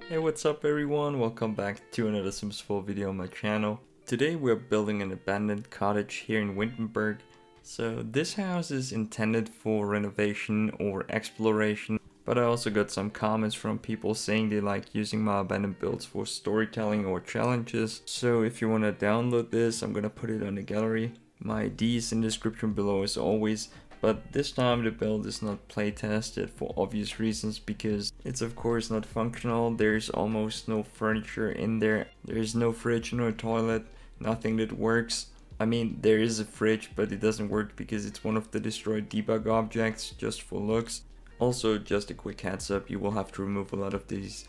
Hey, what's up everyone? Welcome back to another Sims 4 video on my channel. Today we're building an abandoned cottage here in Windenburg. So this house is intended for renovation or exploration, but I also got some comments from people saying they like using my abandoned builds for storytelling or challenges. So if you want to download this, I'm gonna put it on the gallery. My ID is in the description below as always. But this time the build is not play tested for obvious reasons because it's of course not functional. There's almost no furniture in there. There's no fridge, no toilet, nothing that works. I mean, there is a fridge, but it doesn't work because it's one of the destroyed debug objects just for looks. Also, just a quick heads up, you will have to remove a lot of these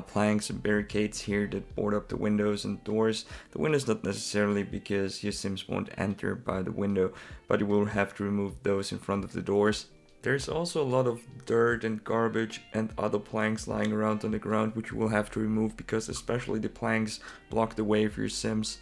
planks and barricades here that board up the windows and doors. The windows not necessarily because your Sims won't enter by the window, but you will have to remove those in front of the doors. There's also a lot of dirt and garbage and other planks lying around on the ground which you will have to remove because especially the planks block the way of your Sims.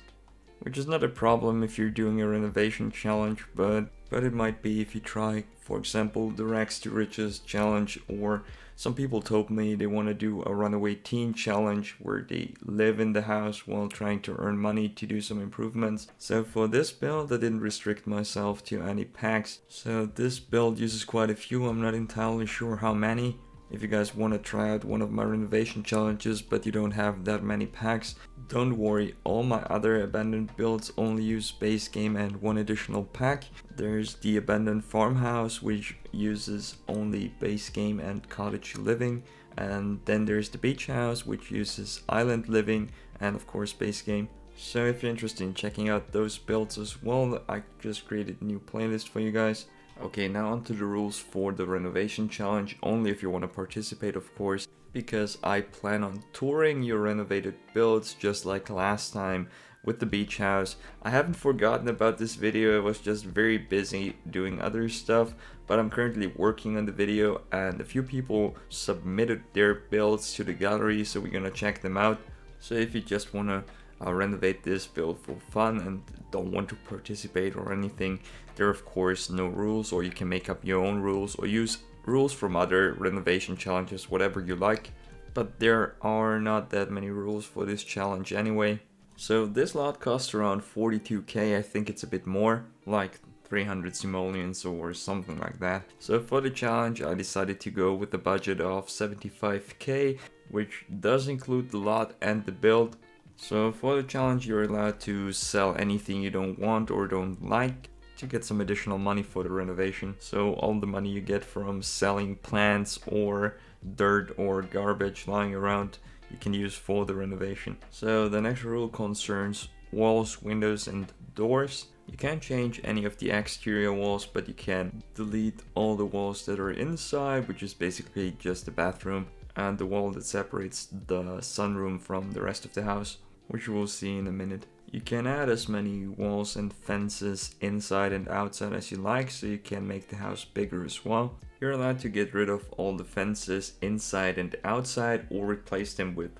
Which is not a problem if you're doing a renovation challenge, but it might be if you try, for example, the Rags to Riches challenge, or some people told me they want to do a runaway teen challenge where they live in the house while trying to earn money to do some improvements. So for this build I didn't restrict myself to any packs. So this build uses quite a few, I'm not entirely sure how many. If you guys want to try out one of my renovation challenges but you don't have that many packs, don't worry, all my other abandoned builds only use base game and one additional pack. There's the abandoned farmhouse which uses only base game and cottage living, and then there's the beach house which uses island living and of course base game. So if you're interested in checking out those builds as well, I just created a new playlist for you guys. Okay, now onto the rules for the renovation challenge, only if you want to participate of course, because I plan on touring your renovated builds just like last time with the beach house. I haven't forgotten about this video, I was just very busy doing other stuff, but I'm currently working on the video and a few people submitted their builds to the gallery, so we're gonna check them out. So if you just want to renovate this build for fun and don't want to participate or anything, there are of course no rules, or you can make up your own rules or use rules from other renovation challenges, whatever you like. But there are not that many rules for this challenge anyway. So this lot costs around 42k, I think it's a bit more, like 300 simoleons or something like that. So for the challenge I decided to go with a budget of 75k, which does include the lot and the build. So for the challenge you're allowed to sell anything you don't want or don't like to get some additional money for the renovation. So all the money you get from selling plants or dirt or garbage lying around you can use for the renovation. So the next rule concerns walls, windows and doors. You can't change any of the exterior walls, but you can delete all the walls that are inside, which is basically just the bathroom and the wall that separates the sunroom from the rest of the house, which we'll see in a minute. You can add as many walls and fences inside and outside as you like, so you can make the house bigger as well. You're allowed to get rid of all the fences inside and outside or replace them with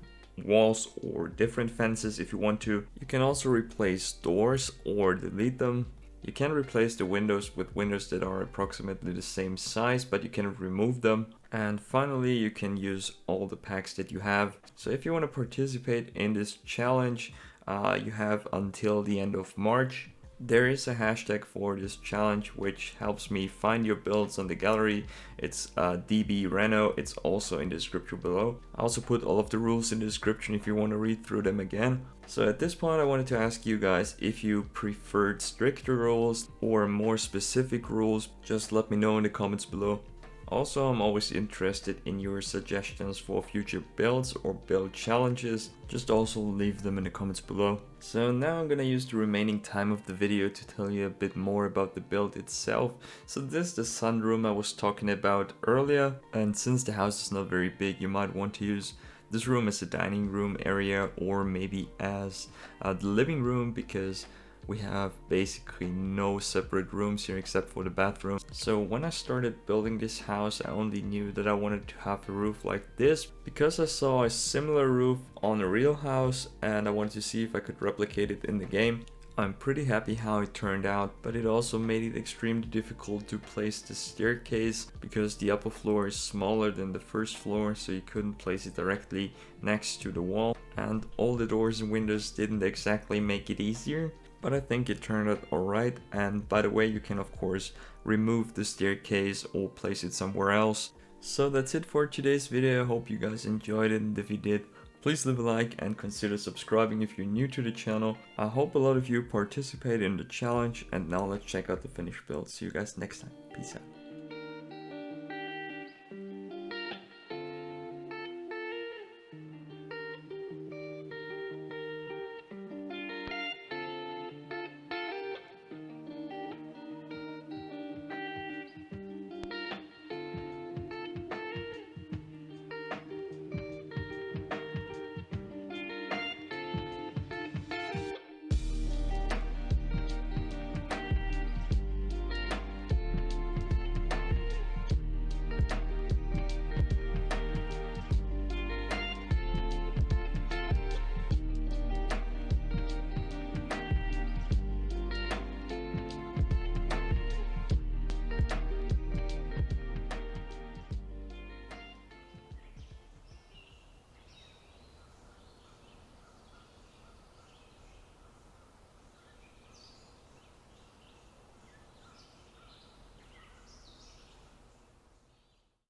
walls or different fences if you want to. You can also replace doors or delete them. You can replace the windows with windows that are approximately the same size, but you can remove them. And finally, you can use all the packs that you have. So if you want to participate in this challenge, you have until the end of March. There is a hashtag for this challenge which helps me find your builds on the gallery. It's dbreno. It's also in the description below. I also put all of the rules in the description if you want to read through them again. So at this point I wanted to ask you guys if you preferred stricter rules or more specific rules. Just let me know in the comments below. Also, I'm always interested in your suggestions for future builds or build challenges. Just also leave them in the comments below. So now I'm gonna use the remaining time of the video to tell you a bit more about the build itself. So this is the sunroom I was talking about earlier, and since the house is not very big, you might want to use this room as a dining room area or maybe as the living room, because we have basically no separate rooms here except for the bathroom. So when I started building this house, I only knew that I wanted to have a roof like this because I saw a similar roof on a real house and I wanted to see if I could replicate it in the game. I'm pretty happy how it turned out, but it also made it extremely difficult to place the staircase because the upper floor is smaller than the first floor, so you couldn't place it directly next to the wall, and all the doors and windows didn't exactly make it easier. But I think it turned out alright, and by the way, you can of course remove the staircase or place it somewhere else. So that's it for today's video. I hope you guys enjoyed it, and if you did, please leave a like and consider subscribing if you're new to the channel. I hope a lot of you participate in the challenge, and now let's check out the finished build. See you guys next time. Peace out.